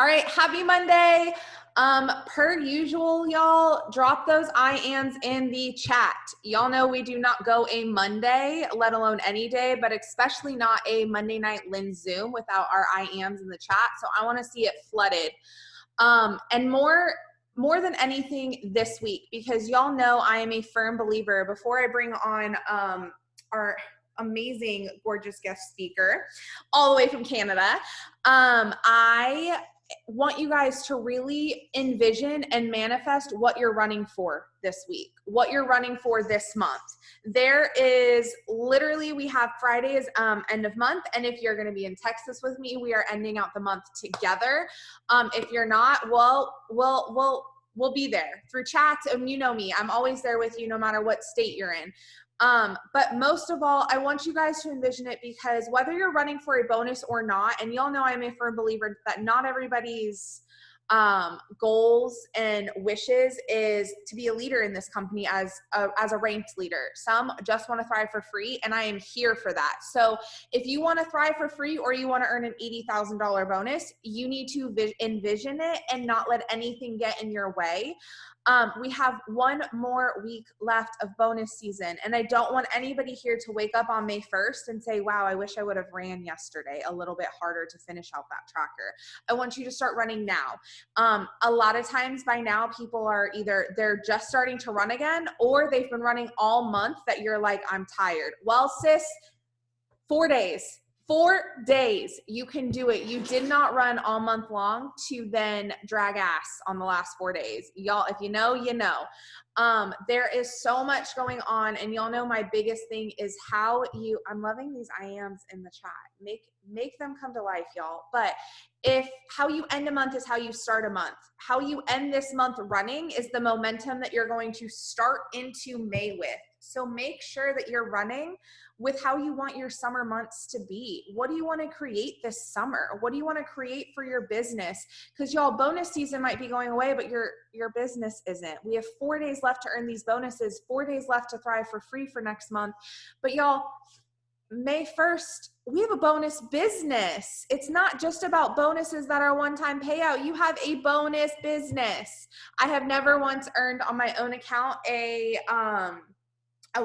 All right, happy Monday. Per usual, y'all, drop those I ams in the chat. Y'all know we do not go a Monday, let alone any day, but especially not a Monday night Lynn Zoom without our I ams in the chat. So I want to see it flooded. And more than anything this week, because y'all know I am a firm believer. Before I bring on our amazing, gorgeous guest speaker all the way from Canada, I want you guys to really envision and manifest what you're running for this week, what you're running for this month. There is literally, we have Fridays, end of month. And if you're going to be in Texas with me, we are ending out the month together. If you're not, well, we'll be there through chats. And you know me, I'm always there with you no matter what state you're in. But most of all, I want you guys to envision it, because whether you're running for a bonus or not, and y'all know I'm a firm believer that not everybody's goals and wishes is to be a leader in this company as a ranked leader. Some just want to thrive for free, and I am here for that. So if you want to thrive for free or you want to earn an $80,000 bonus, you need to envision it and not let anything get in your way. We have one more week left of bonus season, and I don't want anybody here to wake up on May 1st and say, wow, I wish I would have ran yesterday a little bit harder to finish out that tracker. I want you to start running now. A lot of times by now, people are either they're just starting to run again, or they've been running all month that you're like, I'm tired. Well, sis, 4 days. 4 days, you can do it. You did not run all month long to then drag ass on the last 4 days. Y'all, if you know, you know. There is so much going on, and y'all know my biggest thing is how you, I'm loving these I ams in the chat. Make them come to life, y'all. But if how you end a month is how you start a month. How you end this month running is the momentum that you're going to start into May with. So make sure that you're running with how you want your summer months to be. What do you want to create this summer? What do you want to create for your business? Because y'all, bonus season might be going away, but your business isn't. We have 4 days left to earn these bonuses, 4 days left to thrive for free for next month. But y'all, May 1st, we have a bonus business. It's not just about bonuses that are one-time payout. You have a bonus business. I have never once earned on my own account a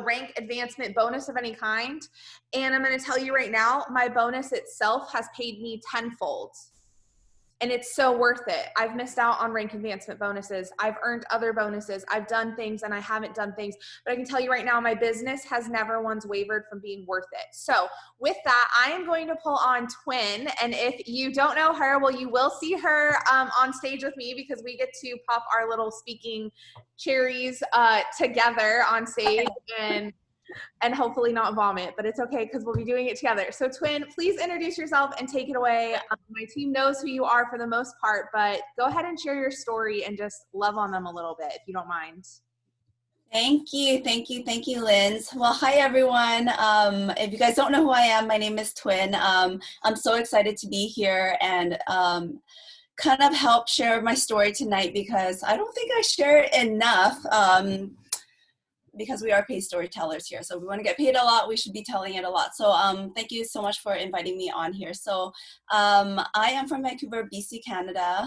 rank advancement bonus of any kind. And I'm going to tell you right now, my bonus itself has paid me tenfold. And it's so worth it. I've missed out on rank advancement bonuses. I've earned other bonuses. I've done things and I haven't done things. But I can tell you right now, my business has never once wavered from being worth it. So with that, I am going to pull on Twin. And if you don't know her, well, you will see her on stage with me, because we get to pop our little speaking cherries together on stage. And hopefully not vomit, but it's okay because we'll be doing it together. So Twin, please introduce yourself and take it away. My team knows who you are for the most part, but go ahead and share your story and just love on them a little bit, if you don't mind. Thank you, Linz. Well, hi everyone. If you guys don't know who I am, my name is Twin. I'm so excited to be here and kind of help share my story tonight, because I don't think I share it enough. Because we are paid storytellers here. So if we want to get paid a lot, we should be telling it a lot. So thank you so much for inviting me on here. So I am from Vancouver, BC, Canada.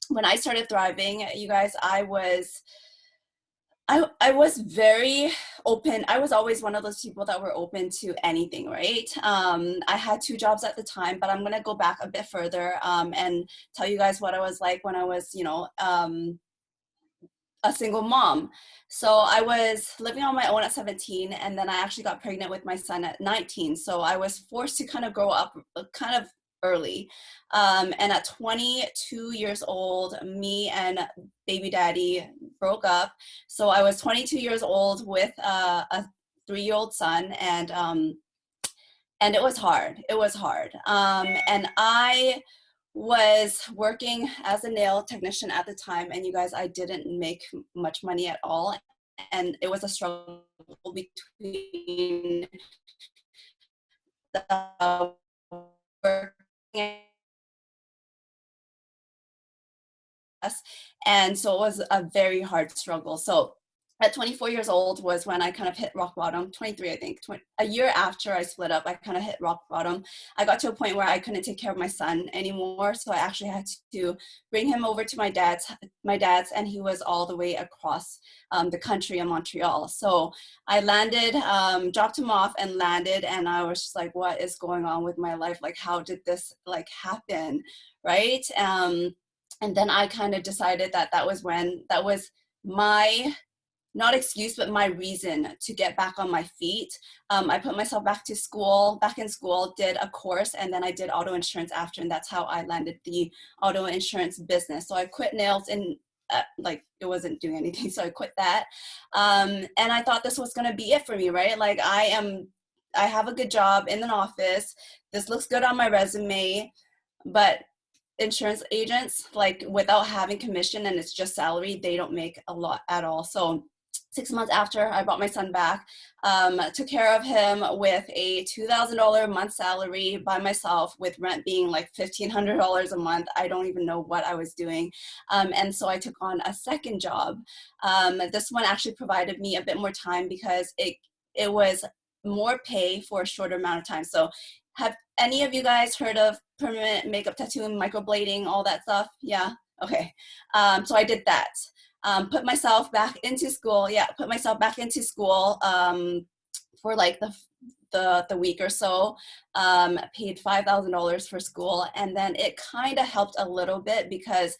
When I started thriving, you guys, I was very open. I was always one of those people that were open to anything, right? I had 2 jobs at the time, but I'm going to go back a bit further and tell you guys what I was like when I was, a single mom. So I was living on my own at 17, and then I actually got pregnant with my son at 19. So I was forced to kind of grow up kind of early. And at 22 years old, me and baby daddy broke up. So I was 22 years old with a 3-year-old son, and it was hard. It was hard. And I was working as a nail technician at the time, and you guys, I didn't make much money at all, and it was a struggle between the working, and so it was a very hard struggle. So at 24 years old was when I kind of hit rock bottom. 23, I think. A year after I split up, I kind of hit rock bottom. I got to a point where I couldn't take care of my son anymore, so I actually had to bring him over to my dad's, and he was all the way across the country in Montreal. So I landed, dropped him off and landed, and I was just like, what is going on with my life? Like, how did this like happen, right? And then I kind of decided that that was my, not excuse, but my reason to get back on my feet. I put myself back in school, did a course, and then I did auto insurance after, and that's how I landed the auto insurance business. So I quit nails, and like it wasn't doing anything, so I quit that. And I thought this was gonna be it for me, right? Like I have a good job in an office. This looks good on my resume, but insurance agents, like without having commission and it's just salary, they don't make a lot at all. So 6 months after I brought my son back, took care of him with a $2,000 a month salary by myself, with rent being like $1,500 a month. I don't even know what I was doing. And so I took on a second job. This one actually provided me a bit more time because it was more pay for a shorter amount of time. So have any of you guys heard of permanent makeup tattooing, microblading, all that stuff? Yeah. Okay. So I did that. Put myself back into school. Yeah, put myself back into school for like the week or so. Paid $5,000 for school, and then it kind of helped a little bit because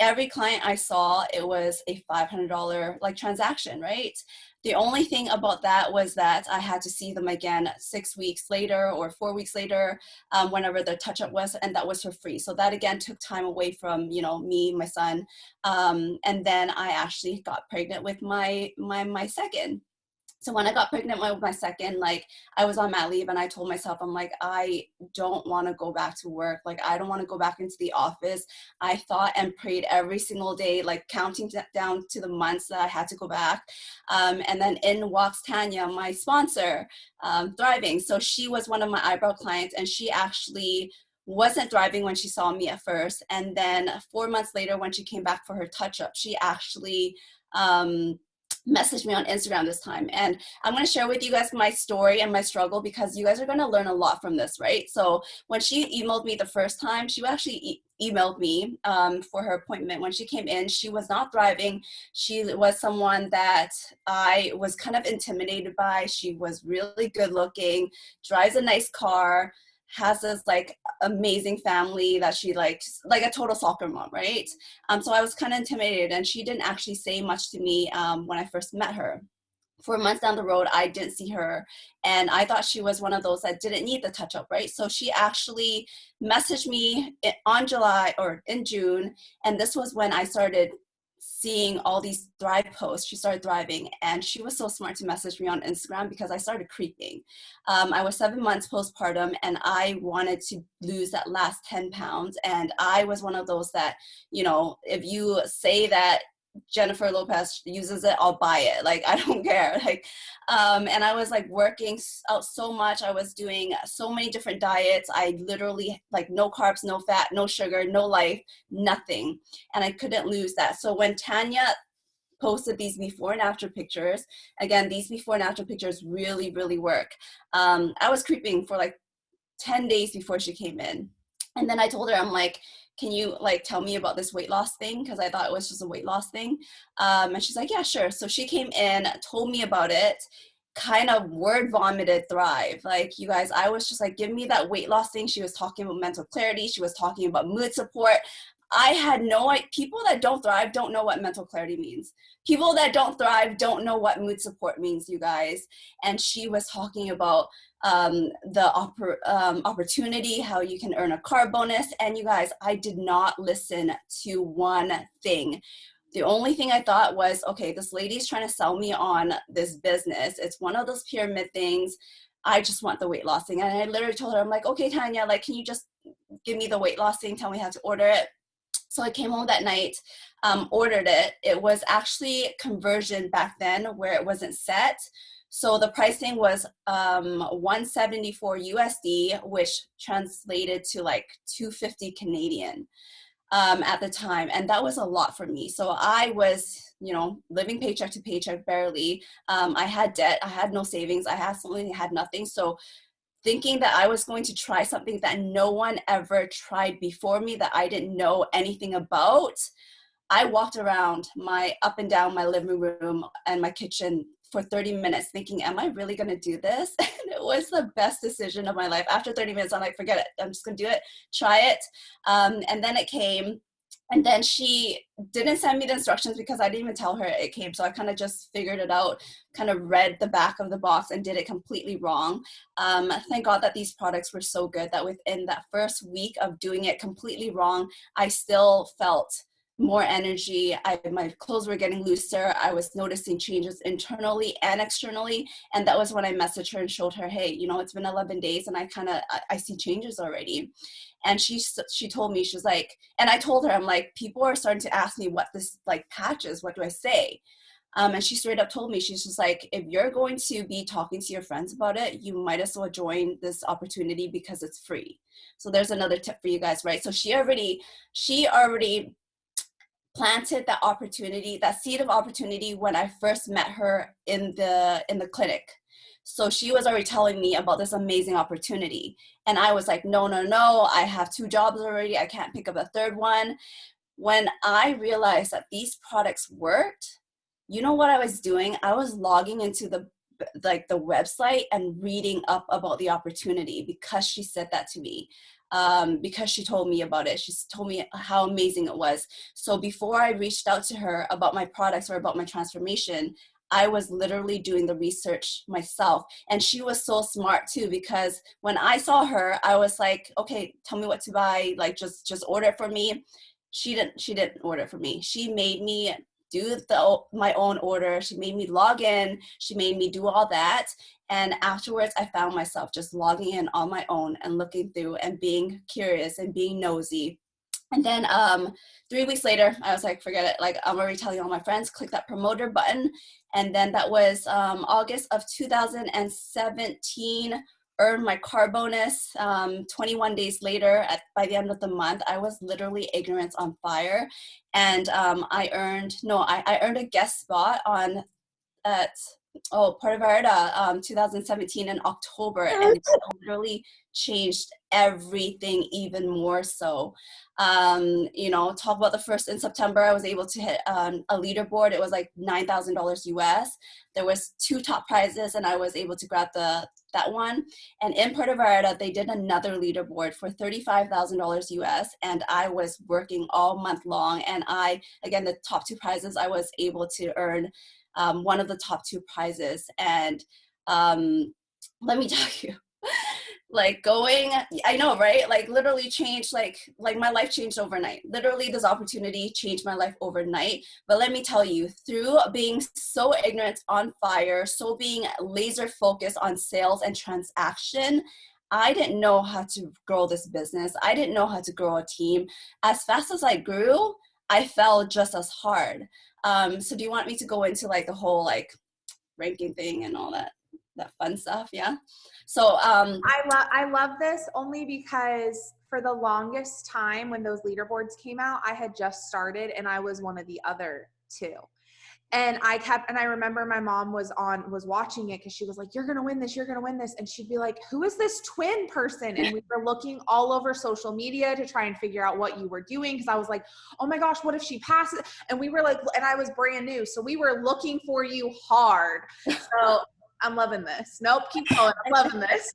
every client I saw, it was a $500 like transaction, right? The only thing about that was that I had to see them again 6 weeks later or 4 weeks later, whenever the touch up was, and that was for free. So that again took time away from, you know, me, my son, and then I actually got pregnant with my second. So when I got pregnant with my second, like I was on mat leave, and I told myself, I'm like, I don't want to go back to work. Like, I don't want to go back into the office. I thought and prayed every single day, like counting down to the months that I had to go back. And then in walks Tanya, my sponsor, Thriving. So she was one of my eyebrow clients, and she actually wasn't thriving when she saw me at first. And then 4 months later, when she came back for her touch up, she actually, messaged me on Instagram this time. And I'm going to share with you guys my story and my struggle, because you guys are going to learn a lot from this, right? So when she emailed me the first time, she actually emailed me for her appointment. When she came in, she was not thriving. She was someone that I was kind of intimidated by. She was really good looking, drives a nice car, has this like amazing family that she likes, like a total soccer mom, right? So I was kind of intimidated, and she didn't actually say much to me when I first met her. 4 months down the road, I didn't see her, and I thought she was one of those that didn't need the touch up, right? So she actually messaged me on July or in June, and this was when I started seeing all these thrive posts. She started thriving, and she was so smart to message me on Instagram because I started creeping. I was 7 months postpartum, and I wanted to lose that last 10 pounds. And I was one of those that, you know, if you say that Jennifer Lopez uses it, I'll buy it. Like, I don't care. Like, and I was like working out so much. I was doing so many different diets. I literally like no carbs, no fat, no sugar, no life, nothing. And I couldn't lose that. So when Tanya posted these before and after pictures, again, these before and after pictures really, really work. I was creeping for like 10 days before she came in. And then I told her, I'm like, can you like tell me about this weight loss thing? Because I thought it was just a weight loss thing. And she's like, yeah, sure. So she came in, told me about it, kind of word vomited Thrive. Like, you guys, I was just like, give me that weight loss thing. She was talking about mental clarity. She was talking about mood support. I had no idea. People that don't thrive don't know what mental clarity means. People that don't thrive don't know what mood support means, you guys. And she was talking about the opportunity, how you can earn a car bonus. And you guys, I did not listen to one thing. The only thing I thought was, okay, this lady's trying to sell me on this business. It's one of those pyramid things. I just want the weight loss thing. And I literally told her, I'm like, okay, Tanya, like, can you just give me the weight loss thing? Tell me how to order it. So I came home that night, ordered it. It was actually conversion back then where it wasn't set. So the pricing was 174 USD, which translated to like 250 Canadian. at the time. And that was a lot for me. So I was, living paycheck to paycheck barely. I had debt. I had no savings. I absolutely had nothing. So thinking that I was going to try something that no one ever tried before me, that I didn't know anything about, I walked around up and down my living room and my kitchen for 30 minutes thinking, am I really going to do this? And it was the best decision of my life. After 30 minutes, I'm like, forget it. I'm just going to do it, try it. And then it came. And then she didn't send me the instructions because I didn't even tell her it came. So I kind of just figured it out, kind of read the back of the box and did it completely wrong. Thank God that these products were so good that within that first week of doing it completely wrong, I still felt more energy. My clothes were getting looser. I was noticing changes internally and externally. And that was when I messaged her and showed her, hey, it's been 11 days and I see changes already. And she told me, she's like, and I told her, I'm like, people are starting to ask me what this like patch is. What do I say? And she straight up told me, she's just like, if you're going to be talking to your friends about it, you might as well join this opportunity because it's free. So there's another tip for you guys, right? So she already planted that opportunity, that seed of opportunity when I first met her in the clinic. So she was already telling me about this amazing opportunity. And I was like, no, I have 2 jobs already. I can't pick up a third one. When I realized that these products worked, you know what I was doing? I was logging into the website and reading up about the opportunity because she said that to me. Because she told me about it. She told me how amazing it was. So before I reached out to her about my products or about my transformation, I was literally doing the research myself. And she was so smart too, because when I saw her, I was like, okay, tell me what to buy. Like just order it for me. She didn't order it for me. She made me do my own order. She made me log in. She made me do all that. And afterwards, I found myself just logging in on my own and looking through and being curious and being nosy. And then 3 weeks later, I was like, forget it. Like, I'm already telling all my friends, click that promoter button. And then that was August of 2017, earned my car bonus. 21 days later, by the end of the month, I was literally ignorance on fire. And I earned a guest spot at Puerto Vallarta, 2017 in October, and it literally changed everything even more so. Talk about the first in September, I was able to hit a leaderboard. It was like $9,000 US. There was 2 top prizes, and I was able to grab that one. And in Puerto Vallarta, they did another leaderboard for $35,000 US, and I was working all month long. And again, the top 2 prizes, I was able to earn one of the top 2 prizes. And let me tell you, I know, right? Like literally changed, like my life changed overnight. Literally this opportunity changed my life overnight. But let me tell you, through being so ignorant, on fire, so being laser focused on sales and transaction, I didn't know how to grow this business. I didn't know how to grow a team. As fast as I grew, I fell just as hard. So do you want me to go into like the whole like ranking thing and all that fun stuff? Yeah. So I love this only because for the longest time when those leaderboards came out, I had just started and I was one of the other 2. And I remember my mom was watching it because she was like, you're going to win this. You're going to win this. And she'd be like, who is this twin person? And we were looking all over social media to try and figure out what you were doing. Cause I was like, oh my gosh, what if she passes? And we were like, and I was brand new. So we were looking for you hard. So I'm loving this. Nope. Keep going. I'm loving this.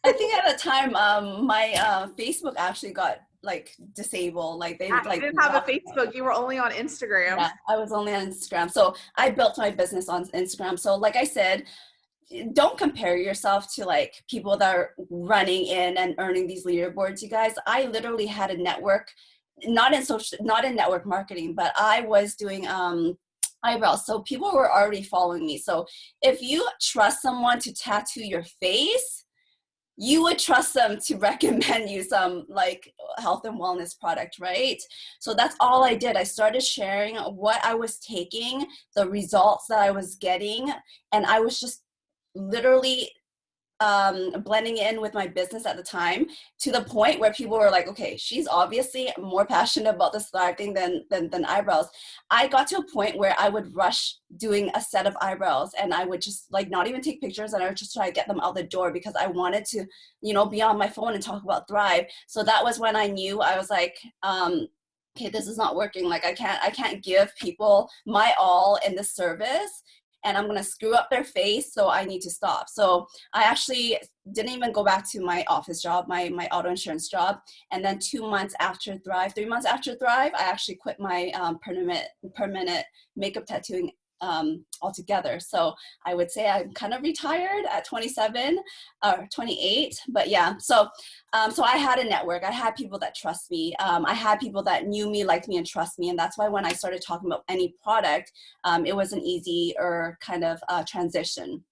I think at the time, my Facebook actually got like disabled. Like they like didn't have a Facebook. You were only on Instagram. Yeah, I was only on Instagram. So I built my business on Instagram. So like I said, don't compare yourself to like people that are running in and earning these leaderboards, you guys. I literally had a network, not in network marketing, but I was doing eyebrows. So people were already following me. So if you trust someone to tattoo your face, you would trust them to recommend you some like health and wellness product, right? So that's all I did. I started sharing what I was taking, the results that I was getting, and I was just literally blending in with my business at the time, to the point where people were like, okay, she's obviously more passionate about this Thrive thing than eyebrows. I got to a point where I would rush doing a set of eyebrows, and I would just like not even take pictures, and I would just try to get them out the door because I wanted to, you know, be on my phone and talk about Thrive. So that was when I knew, I was like, okay, this is not working. Like I can't give people my all in this service, and I'm going to screw up their face. So I need to stop. So I actually didn't even go back to my office job, my auto insurance job. And then 2 months after Thrive, 3 months after Thrive, I actually quit my permanent makeup tattooing altogether. So I would say I'm kind of retired at 27 or 28, but yeah. So I had a network. I had people that trust me. I had people that knew me, liked me, and trust me. And that's why when I started talking about any product, it was an easy or kind of transition.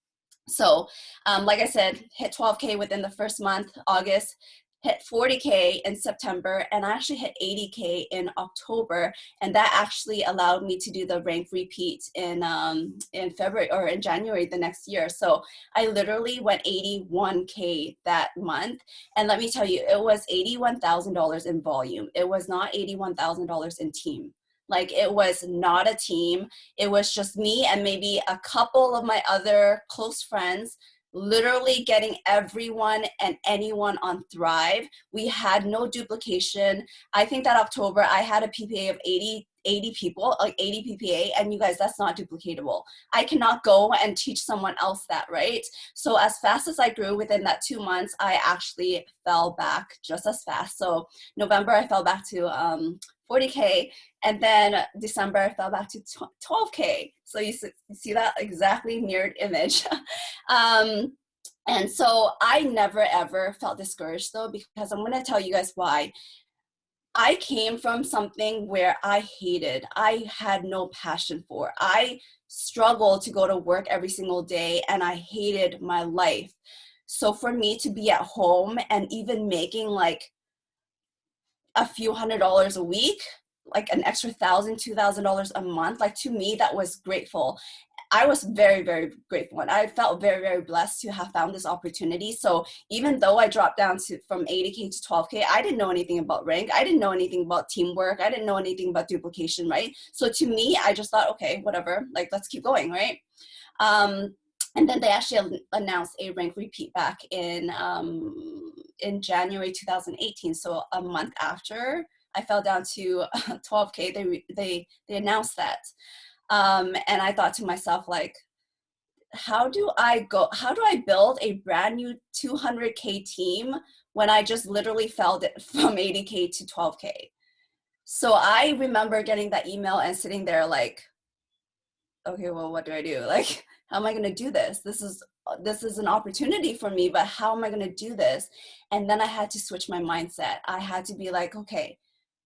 So like I said, hit 12K within the first month, August, hit 40K in September, and I actually hit 80K in October. And that actually allowed me to do the rank repeat in February or in January the next year. So I literally went 81K that month. And let me tell you, it was $81,000 in volume. It was not $81,000 in team. Like it was not a team. It was just me and maybe a couple of my other close friends, literally getting everyone and anyone on Thrive. We had no duplication. I think that October I had a PPA of 80 people, like 80 PPA, and you guys, that's not duplicatable. I cannot go and teach someone else that, right? So as fast as I grew within that 2 months, I actually fell back just as fast. So November, I fell back to 40K, and then December I fell back to 12K. So you see that exactly mirrored image. And so I never ever felt discouraged though, because I'm going to tell you guys why. I came from something where I hated, I had no passion for. I struggled to go to work every single day, and I hated my life. So for me to be at home and even making like a few $100s a week, like an extra $1,000, $2,000 a month, like to me, that was grateful. I was very, very grateful, and I felt very, very blessed to have found this opportunity. So even though I dropped down from 80K to 12K, I didn't know anything about rank. I didn't know anything about teamwork. I didn't know anything about duplication, right? So to me, I just thought, okay, whatever, like let's keep going, right? And then they actually announced a rank repeat back in January 2018. So a month after I fell down to 12K, they announced that. And I thought to myself, like, how do I build a brand new 200K team when I just literally fell from 80K to 12K? So I remember getting that email and sitting there like, okay, well, what do I do? Like, how am I going to do this? This is an opportunity for me, but how am I going to do this? And then I had to switch my mindset. I had to be like, okay,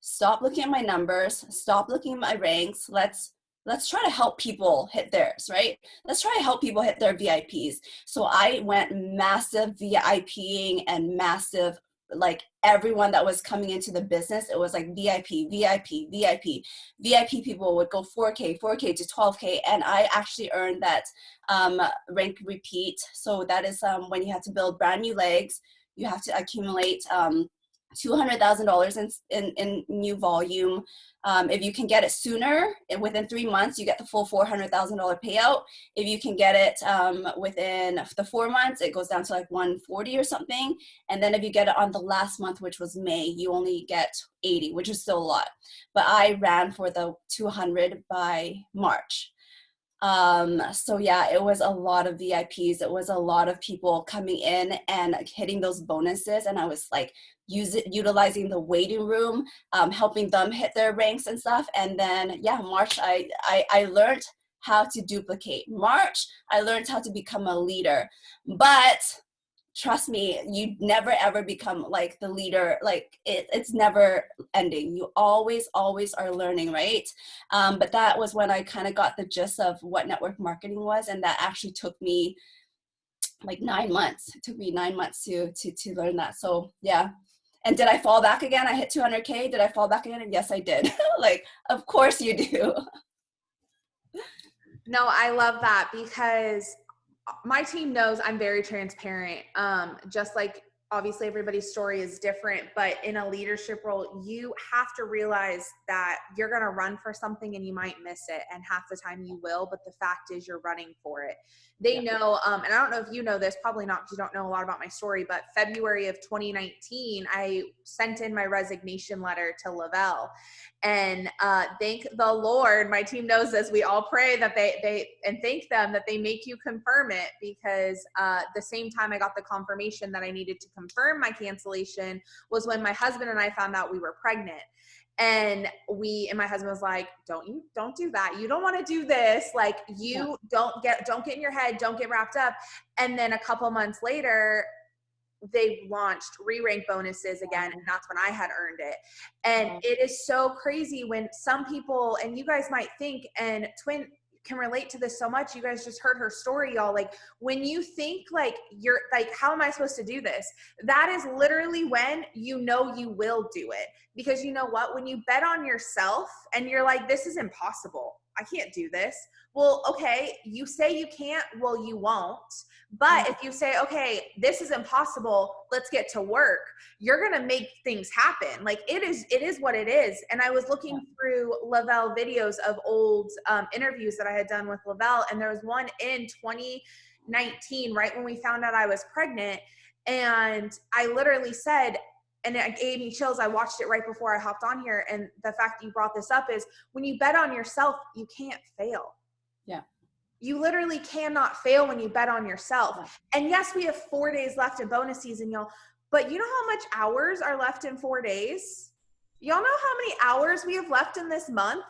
stop looking at my numbers, stop looking at my ranks. Let's try to help people hit theirs, right? Let's try to help people hit their VIPs. So I went massive VIPing and massive, like everyone that was coming into the business, it was like VIP, VIP, VIP. VIP people would go 4K to 12K. And I actually earned that rank repeat. So that is when you have to build brand new legs, you have to accumulate $200,000 in new volume. If you can get it sooner, within 3 months, you get the full $400,000 payout. If you can get it within the 4 months, it goes down to like 140 or something. And then if you get it on the last month, which was May, you only get 80, which is still a lot. But I ran for the 200 by March. So yeah, it was a lot of VIPs. It was a lot of people coming in and hitting those bonuses. And I was like, utilizing the waiting room, helping them hit their ranks and stuff. And then yeah, March, I learned how to duplicate. March, I learned how to become a leader. But trust me, you never ever become like the leader. Like it's never ending. You always are learning, right? But that was when I kind of got the gist of what network marketing was, and that actually took me like 9 months. It took me 9 months to learn that. So yeah. And did I fall back again? I hit 200K. Did I fall back again? And yes, I did. Like, of course you do. No, I love that because my team knows I'm very transparent. Just like obviously everybody's story is different, but in a leadership role, you have to realize that you're going to run for something and you might miss it. And half the time you will, but the fact is you're running for it. They know, and I don't know if you know this, probably not, because you don't know a lot about my story, but February of 2019, I sent in my resignation letter to Lavelle. And thank the Lord, my team knows this. We all pray that they and thank them that they make you confirm it, because the same time I got the confirmation that I needed to confirm my cancellation was when my husband and I found out we were pregnant. And my husband was like, don't do that. You don't want to do this. Like, you don't get in your head, don't get wrapped up. And then a couple months later, they launched re-rank bonuses again, and that's when I had earned it. And it is so crazy when some people, and you guys might think, and Twin can relate to this so much, you guys just heard her story, y'all. Like, when you think like you're like, how am I supposed to do this? That is literally when you know you will do it. Because you know what? When you bet on yourself and you're like, this is impossible, I can't do this. Well, okay, you say you can't, well, you won't. But if you say, okay, this is impossible, let's get to work, you're going to make things happen. Like, it is what it is. And I was looking through Lavelle videos of old interviews that I had done with Lavelle. And there was one in 2019, right when we found out I was pregnant. And I literally said, and it gave me chills, I watched it right before I hopped on here. And the fact that you brought this up is, when you bet on yourself, you can't fail. Yeah. You literally cannot fail when you bet on yourself. Yeah. And yes, we have 4 days left in bonus season, y'all. But you know how much hours are left in 4 days? Y'all know how many hours we have left in this month?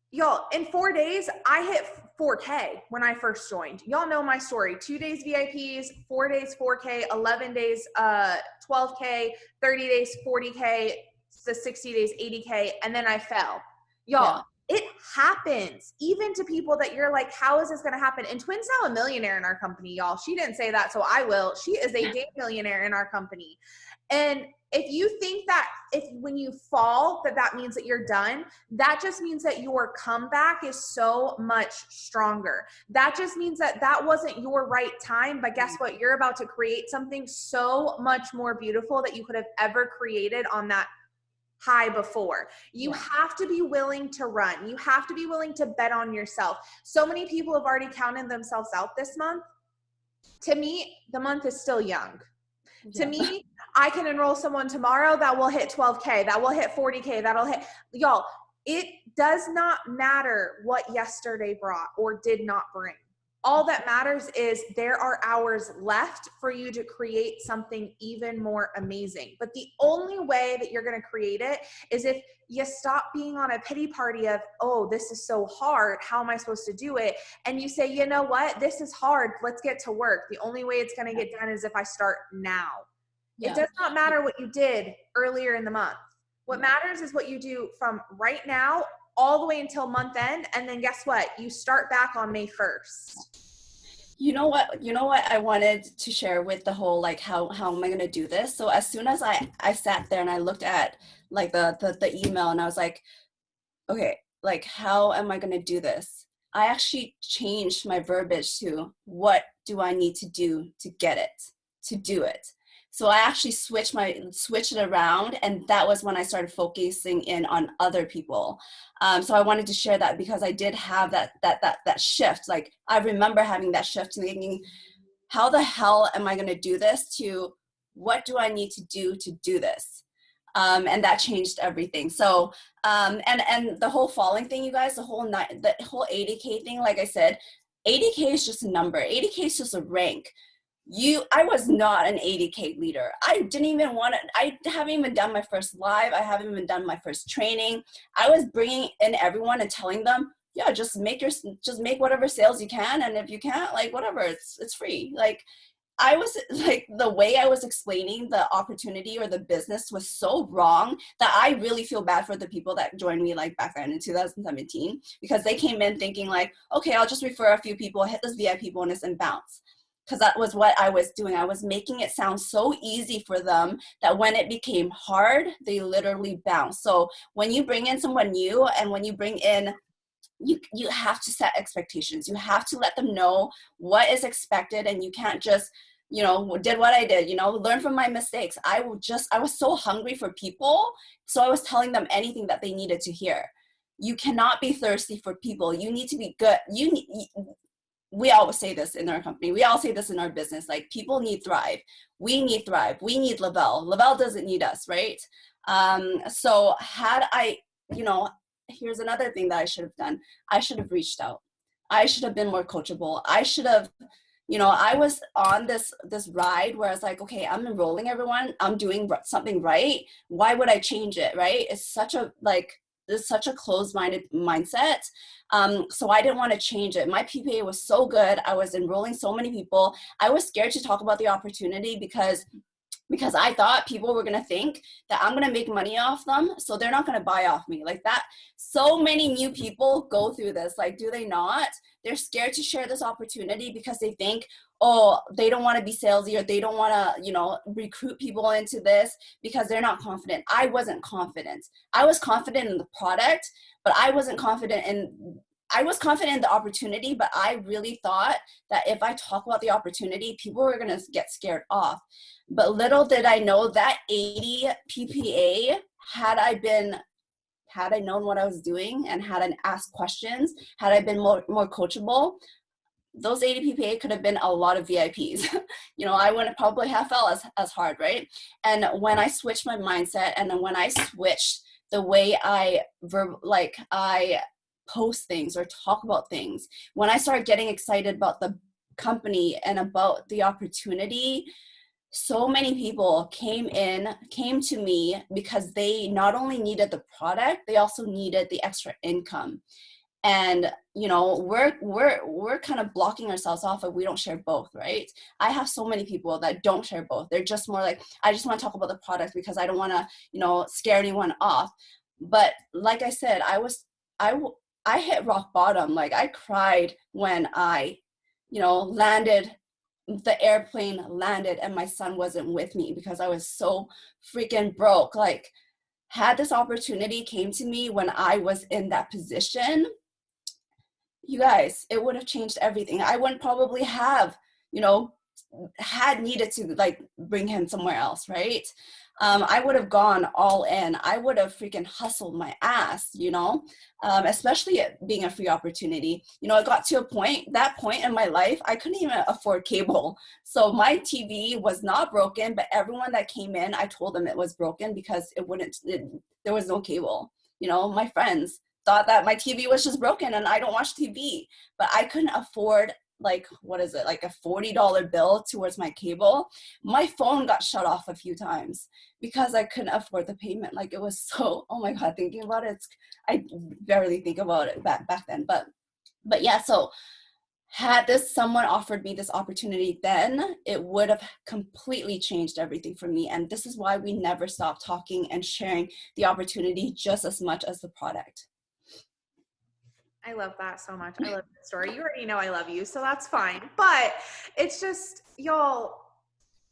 Y'all, in 4 days, I hit 4K when I first joined. Y'all know my story. 2 days VIPs, 4 days 4K, 11 days 12K, 30 days 40K, the 60 days 80K, and then I fell. Y'all, it happens even to people that you're like, how is this going to happen? And Twin's now a millionaire in our company, y'all. She didn't say that, so I will. She is a damn millionaire in our company. And if you think that when you fall, that means that you're done, that just means that your comeback is so much stronger. That just means that wasn't your right time. But guess what? You're about to create something so much more beautiful that you could have ever created on that high before. You have to be willing to run. You have to be willing to bet on yourself. So many people have already counted themselves out this month. To me, the month is still young. To me, I can enroll someone tomorrow that will hit 12K, that will hit 40K, that'll hit, y'all, it does not matter what yesterday brought or did not bring. All that matters is there are hours left for you to create something even more amazing. But the only way that you're going to create it is if you stop being on a pity party of, oh, this is so hard, how am I supposed to do it? And you say, you know what, this is hard, let's get to work. The only way it's going to get done is if I start now. It does not matter what you did earlier in the month. What matters is what you do from right now all the way until month end. And then guess what? You start back on May 1st. You know what I wanted to share with the whole, like, how am I going to do this? So as soon as I sat there and I looked at like the email, and I was like, okay, like, how am I going to do this? I actually changed my verbiage to, what do I need to do to get it, to do it? So I actually switched it around, and that was when I started focusing in on other people. So I wanted to share that because I did have that shift. Like, I remember having that shift to thinking, how the hell am I going to do this, to what do I need to do this? And that changed everything. So, and the whole falling thing, you guys, the whole 80K thing, like I said, 80K is just a number. 80K is just a rank. I was not an 80K leader. I haven't even done my first live. I haven't even done my first training. I was bringing in everyone and telling them, yeah, just make whatever sales you can. And if you can't, like, whatever, it's free. Like, I was like, the way I was explaining the opportunity or the business was so wrong that I really feel bad for the people that joined me, like, back then in 2017, because they came in thinking like, okay, I'll just refer a few people, hit this VIP bonus and bounce. Because that was what I was doing. I was making it sound so easy for them that when it became hard, they literally bounced. So when you bring in someone new, and when you bring in you have to set expectations. You have to let them know what is expected, and you can't just, did what I did, learn from my mistakes. I was so hungry for people, so I was telling them anything that they needed to hear. You cannot be thirsty for people. You need to be good. We always say this in our company. We all say this in our business. Like, people need Thrive. We need Thrive. We need Lavelle. Lavelle doesn't need us, right? So had I, here's another thing that I should have done. I should have reached out. I should have been more coachable. I should have, I was on this ride where I was like, okay, I'm enrolling everyone. I'm doing something right. Why would I change it, right? It's such a closed-minded mindset. So I didn't want to change it. My PPA was so good. I was enrolling so many people. I was scared to talk about the opportunity because I thought people were going to think that I'm going to make money off them. So they're not going to buy off me like that. So many new people go through this. Like, do they not? They're scared to share this opportunity because they think, oh, they don't want to be salesy, or they don't want to, recruit people into this because they're not confident. I wasn't confident. I was confident in the product, but I was confident in the opportunity, but I really thought that if I talk about the opportunity, people were going to get scared off. But little did I know that 80 PPA, had I known what I was doing and had I asked questions, had I been more coachable, those 80 PPA could have been a lot of VIPs. I wouldn't probably have felt as hard, right? And when I switched my mindset, and then when I switched the way I post things or talk about things, when I started getting excited about the company and about the opportunity, so many people came to me because they not only needed the product, they also needed the extra income. And we're kind of blocking ourselves off if we don't share both, right? I have so many people that don't share both. They're just more like, I just want to talk about the product because I don't want to scare anyone off. But like I said, I hit rock bottom. Like, I cried when I the airplane landed and my son wasn't with me because I was so freaking broke. Like, had this opportunity came to me when I was in that position, you guys, it would have changed everything. I wouldn't probably have, had needed to like bring him somewhere else, right? I would have gone all in. I would have freaking hustled my ass, especially it being a free opportunity. I got to that point in my life, I couldn't even afford cable. So my TV was not broken, but everyone that came in, I told them it was broken because there was no cable. My friends thought that my TV was just broken and I don't watch TV, but I couldn't afford like a $40 bill towards my cable. My phone got shut off a few times because I couldn't afford the payment. Like, it was so, oh my God, thinking about it, I barely think about it back then. But yeah, so had someone offered me this opportunity then, it would have completely changed everything for me. And this is why we never stop talking and sharing the opportunity just as much as the product. I love that so much. I love the story. You already know I love you, so that's fine. But it's just, y'all,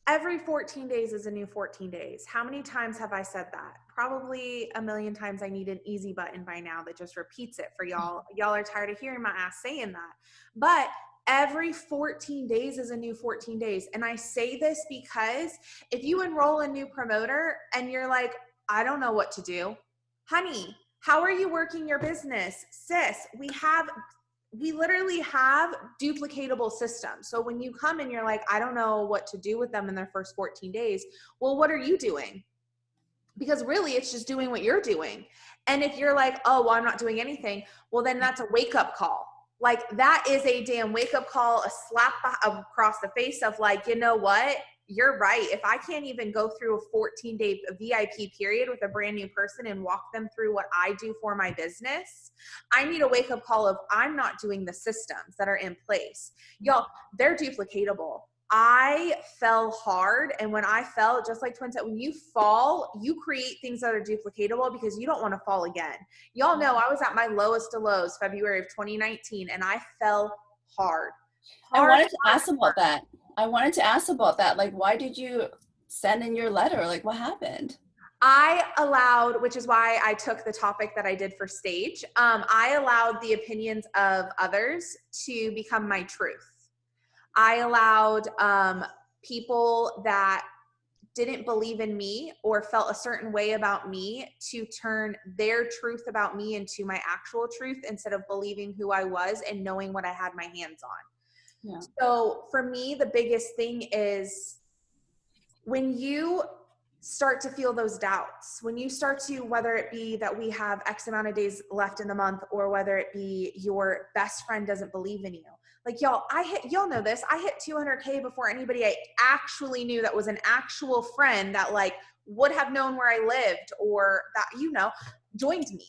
every 14 days is a new 14 days. How many times have I said that? Probably a million times. I need an easy button by now that just repeats it for y'all. Y'all are tired of hearing my ass saying that. But every 14 days is a new 14 days. And I say this because if you enroll a new promoter and you're like, I don't know what to do, honey, how are you working your business? Sis, we literally have duplicatable systems. So when you come and you're like, I don't know what to do with them in their first 14 days, well, what are you doing? Because really it's just doing what you're doing. And if you're like, oh, well, I'm not doing anything, well, then that's a wake-up call. Like, that is a damn wake-up call, a slap across the face of like, you know what? You're right. If I can't even go through a 14-day VIP period with a brand new person and walk them through what I do for my business, I need a wake-up call of I'm not doing the systems that are in place. Y'all, they're duplicatable. I fell hard. And when I fell, just like Twin said, when you fall, you create things that are duplicatable because you don't want to fall again. Y'all know I was at my lowest of lows February of 2019 and I fell hard. I wanted to ask about that. Like, why did you send in your letter? Like, what happened? I allowed, which is why I took the topic that I did for stage. I allowed the opinions of others to become my truth. I allowed people that didn't believe in me or felt a certain way about me to turn their truth about me into my actual truth instead of believing who I was and knowing what I had my hands on. Yeah. So for me, the biggest thing is when you start to feel those doubts, when you start to, whether it be that we have X amount of days left in the month, or whether it be your best friend doesn't believe in you. Like y'all know this. I hit 200K before anybody I actually knew that was an actual friend that like would have known where I lived or that, joined me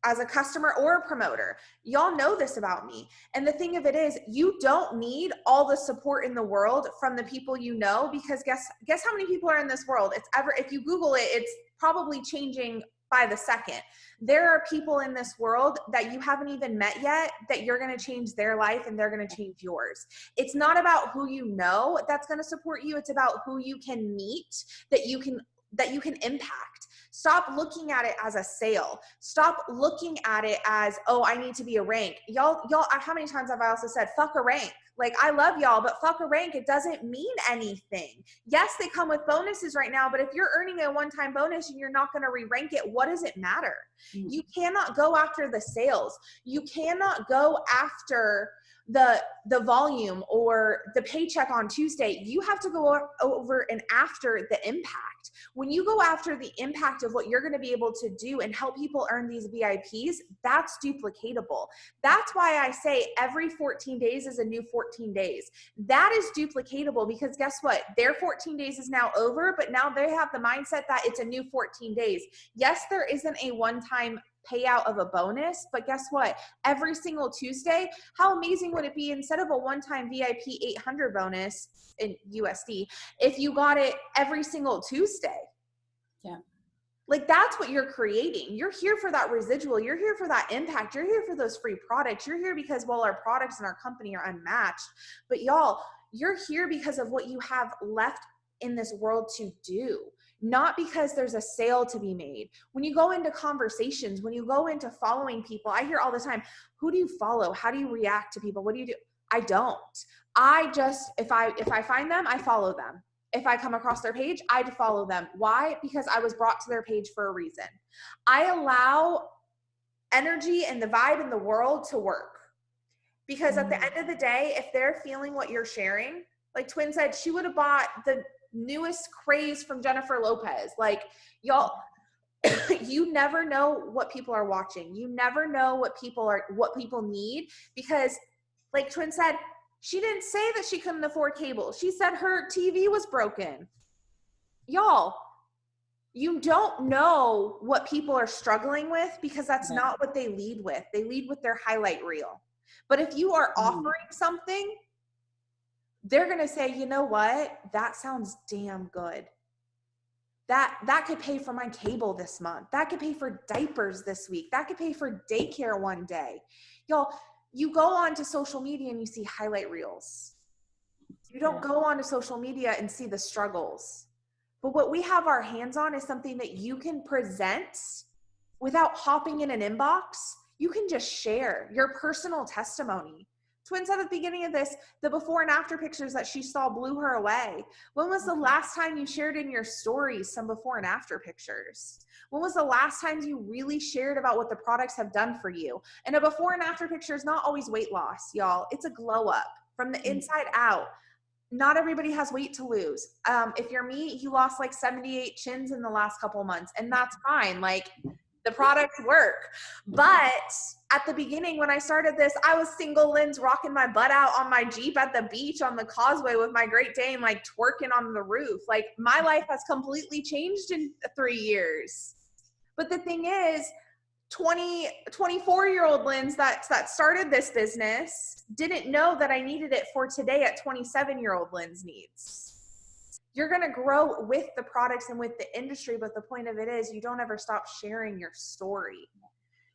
as a customer or a promoter. Y'all know this about me. And the thing of it is, you don't need all the support in the world from the people you know, because guess how many people are in this world? If you Google it, it's probably changing by the second. There are people in this world that you haven't even met yet that you're going to change their life and they're going to change yours. It's not about who you know that's going to support you. It's about who you can meet that you can impact. Stop looking at it as a sale. Stop looking at it as, oh, I need to be a rank. Y'all, how many times have I also said, fuck a rank? Like, I love y'all, but fuck a rank. It doesn't mean anything. Yes, they come with bonuses right now, but if you're earning a one-time bonus and you're not going to re-rank it, what does it matter? Mm-hmm. You cannot go after the sales. You cannot go after the volume or the paycheck on Tuesday. You have to go over and after the impact. When you go after the impact of what you're going to be able to do and help people earn these VIPs, that's duplicatable. That's why I say every 14 days is a new 14 days. That is duplicatable because guess what? Their 14 days is now over, but now they have the mindset that it's a new 14 days. Yes, there isn't a one-time payout of a bonus, but guess what? Every single Tuesday, how amazing would it be instead of a one-time VIP 800 bonus in USD, if you got it every single Tuesday? Yeah. Like that's what you're creating. You're here for that residual. You're here for that impact. You're here for those free products. You're here because, well, our products and our company are unmatched, but y'all, you're here because of what you have left in this world to do. Not because there's a sale to be made. When you go into conversations, when you go into following people, I hear all the time, who do you follow? How do you react to people? What do you do? I don't. I just, if I find them, I follow them. If I come across their page, I follow them. Why? Because I was brought to their page for a reason. I allow energy and the vibe in the world to work. Because at the end of the day, if they're feeling what you're sharing, like Twin said, she would have bought the newest craze from Jennifer Lopez. Like, y'all, you never know what people are watching. You never know what people need, because like Twin said, she didn't say that she couldn't afford cable. She said her TV was broken. Y'all, you don't know what people are struggling with because that's not what they lead with. They lead with their highlight reel. But if you are offering something, they're going to say, you know what? That sounds damn good. That could pay for my cable this month. That could pay for diapers this week. That could pay for daycare one day. Y'all, you go on to social media and you see highlight reels. You don't go on to social media and see the struggles. But what we have our hands on is something that you can present without hopping in an inbox. You can just share your personal testimony. Twin said at the beginning of this, the before and after pictures that she saw blew her away. When was the last time you shared in your stories some before and after pictures? When was the last time you really shared about what the products have done for you? And a before and after picture is not always weight loss, y'all. It's a glow up from the inside out. Not everybody has weight to lose. If you're me, you lost like 78 chins in the last couple months, and that's fine. Like, the products work. But at the beginning, when I started this, I was single lens rocking my butt out on my Jeep at the beach on the causeway with my Great Dane, like twerking on the roof. Like, my life has completely changed in 3 years. But the thing is, 24-year-old Linz that started this business didn't know that I needed it for today at 27-year-old Linz needs. You're going to grow with the products and with the industry, but the point of it is you don't ever stop sharing your story.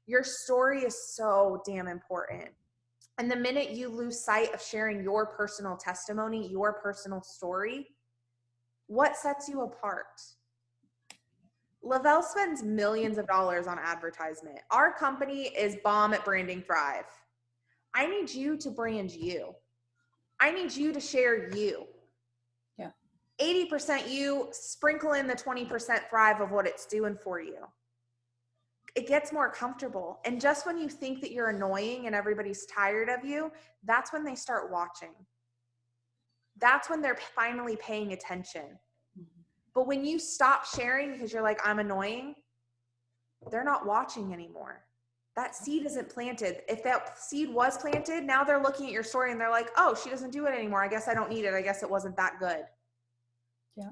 Your story is so damn important. And the minute you lose sight of sharing your personal testimony, your personal story, what sets you apart? Lavelle spends millions of dollars on advertisement. Our company is bomb at branding Thrive. I need you to brand you. I need you to share you. Yeah. 80% you, sprinkle in the 20% Thrive of what it's doing for you. It gets more comfortable. And just when you think that you're annoying and everybody's tired of you, that's when they start watching. That's when they're finally paying attention. Mm-hmm. But when you stop sharing because you're like, I'm annoying, they're not watching anymore. That seed isn't planted. If that seed was planted, now they're looking at your story and they're like, oh, she doesn't do it anymore. I guess I don't need it. I guess it wasn't that good. Yeah.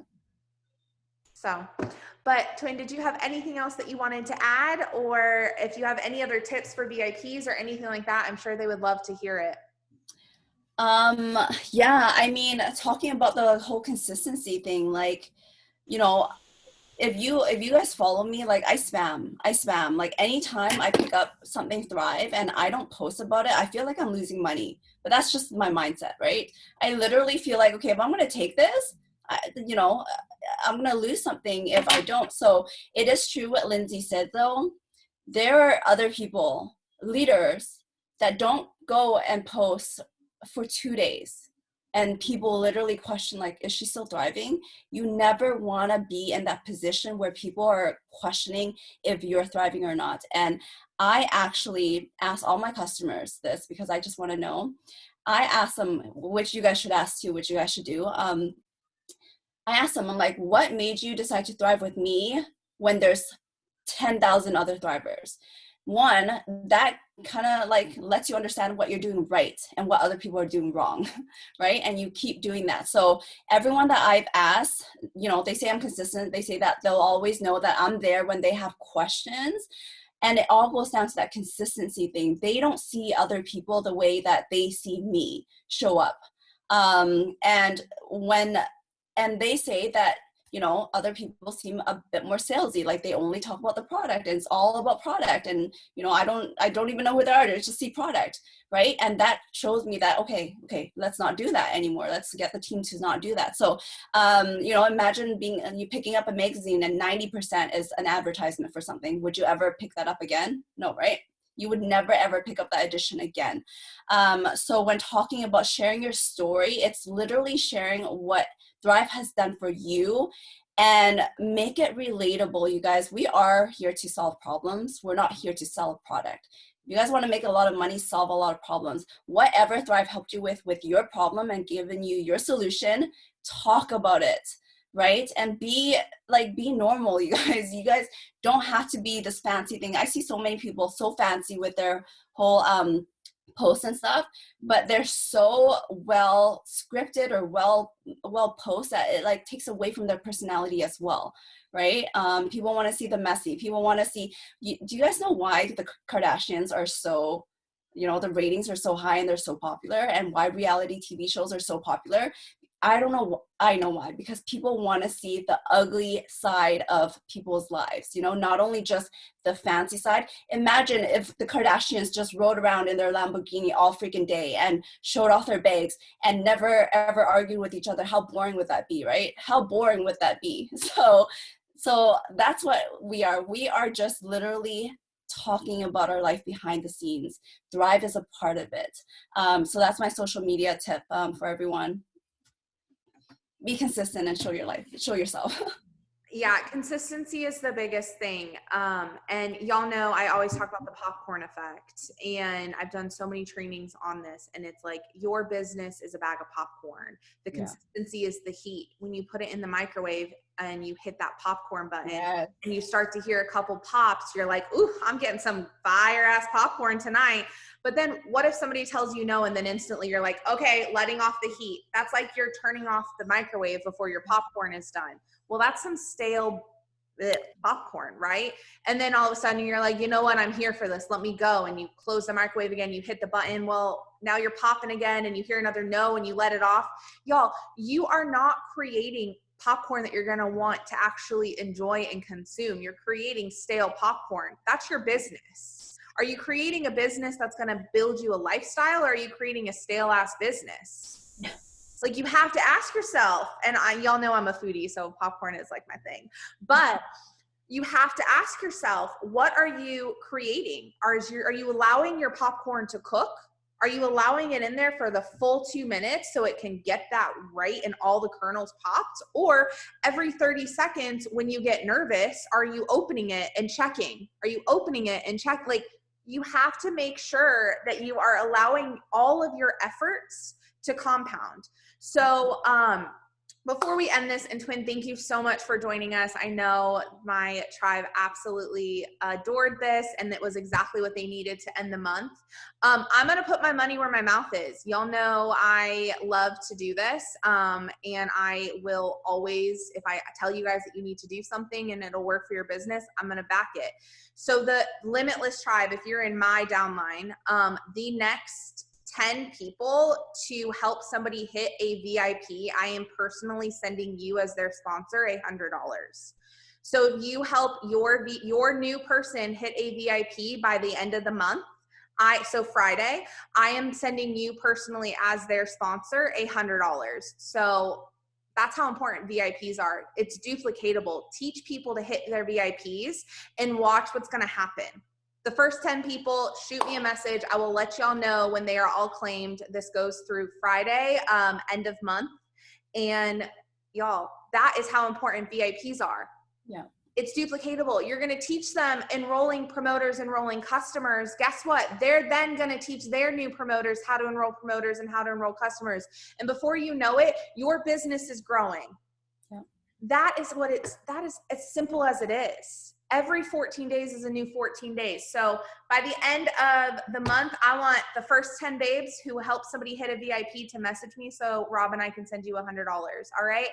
So, but Twin, did you have anything else that you wanted to add? Or if you have any other tips for VIPs or anything like that, I'm sure they would love to hear it. Yeah, I mean, talking about the whole consistency thing, like, you know, if you guys follow me, like I spam. Like anytime I pick up something Thrive and I don't post about it, I feel like I'm losing money. But that's just my mindset, right? I literally feel like, okay, if I'm gonna take this, I'm gonna lose something if I don't. So it is true what Lindsay said though. There are other people, leaders, that don't go and post for 2 days. And people literally question, like, is she still thriving? You never want to be in that position where people are questioning if you're thriving or not. And I actually ask all my customers this because I just want to know. I ask them, which you guys should ask too, which you guys should do. I asked them, I'm like, what made you decide to thrive with me when there's 10,000 other thrivers? One, that kind of like lets you understand what you're doing right and what other people are doing wrong, right? And you keep doing that. So everyone that I've asked, they say I'm consistent. They say that they'll always know that I'm there when they have questions. And it all goes down to that consistency thing. They don't see other people the way that they see me show up. And they say that, other people seem a bit more salesy, like they only talk about the product and it's all about product. And, I don't even know who they are. They just see product, right? And that shows me that, okay, let's not do that anymore. Let's get the team to not do that. So, imagine you picking up a magazine and 90% is an advertisement for something. Would you ever pick that up again? No, right? You would never, ever pick up that edition again. So when talking about sharing your story, it's literally sharing what Thrive has done for you and make it relatable. You guys, we are here to solve problems. We're not here to sell a product. You guys want to make a lot of money, solve a lot of problems. Whatever Thrive helped you with your problem and given you your solution, talk about it, right? And be normal, you guys. You guys don't have to be this fancy thing. I see so many people so fancy with their whole posts and stuff, but they're so well scripted or well posted that it like takes away from their personality as well, right? People want to see the messy. People want to see. Do you guys know why the Kardashians are so, the ratings are so high and they're so popular, and why reality TV shows are so popular? I don't know. I know why, because people want to see the ugly side of people's lives, not only just the fancy side. Imagine if the Kardashians just rode around in their Lamborghini all freaking day and showed off their bags and never ever argued with each other. How boring would that be, right? How boring would that be? So that's what we are. We are just literally talking about our life behind the scenes. Thrive is a part of it. So that's my social media tip for everyone. Be consistent and show yourself. Yeah, consistency is the biggest thing. And y'all know I always talk about the popcorn effect, and I've done so many trainings on this, and it's like your business is a bag of popcorn. The consistency is the heat. When you put it in the microwave and you hit that popcorn button and you start to hear a couple pops, you're like, ooh, I'm getting some fire ass popcorn tonight. But then what if somebody tells you no, and then instantly you're like, okay, letting off the heat. That's like you're turning off the microwave before your popcorn is done. Well, that's some stale popcorn, right? And then all of a sudden you're like, you know what? I'm here for this. Let me go. And you close the microwave again. You hit the button. Well, now you're popping again and you hear another no and you let it off. Y'all, you are not creating popcorn that you're going to want to actually enjoy and consume. You're creating stale popcorn. That's your business. Are you creating a business that's going to build you a lifestyle, or are you creating a stale ass business? Like, you have to ask yourself, and y'all know I'm a foodie, so popcorn is like my thing. But you have to ask yourself, what are you creating? Are you allowing your popcorn to cook? Are you allowing it in there for the full 2 minutes so it can get that right and all the kernels popped? Or every 30 seconds when you get nervous, are you opening it and checking? Are you opening it and check? Like, you have to make sure that you are allowing all of your efforts to compound. So, before we end this, and Twin, thank you so much for joining us. I know my tribe absolutely adored this, and it was exactly what they needed to end the month. I'm going to put my money where my mouth is. Y'all know I love to do this, and I will always, if I tell you guys that you need to do something and it'll work for your business, I'm going to back it. So the Limitless tribe, if you're in my downline, the next 10 people to help somebody hit a VIP, I am personally sending you as their sponsor $100. So if you help your new person hit a VIP by the end of the month, so Friday, I am sending you personally as their sponsor $100. So that's how important VIPs are. It's duplicatable. Teach people to hit their VIPs and watch what's going to happen. The first 10 people, shoot me a message. I will let y'all know when they are all claimed. This goes through Friday, end of month. And y'all, that is how important VIPs are. Yeah. It's duplicatable. You're going to teach them enrolling promoters, enrolling customers. Guess what? They're then going to teach their new promoters how to enroll promoters and how to enroll customers. And before you know it, your business is growing. Yeah. That is as simple as it is. Every 14 days is a new 14 days. So by the end of the month, I want the first 10 babes who help somebody hit a VIP to message me so Rob and I can send you $100. All right?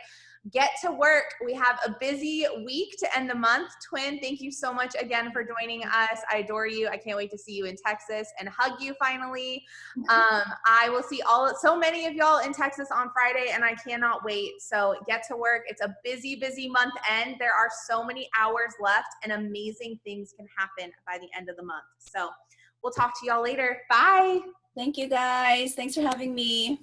Get to work. We have a busy week to end the month. Twin, thank you so much again for joining us. I adore you. I can't wait to see you in Texas and hug you finally. I will see so many of y'all in Texas on Friday, and I cannot wait. So get to work. It's a busy, busy month end. There are so many hours left, and amazing things can happen by the end of the month. So we'll talk to y'all later. Bye. Thank you, guys. Thanks for having me.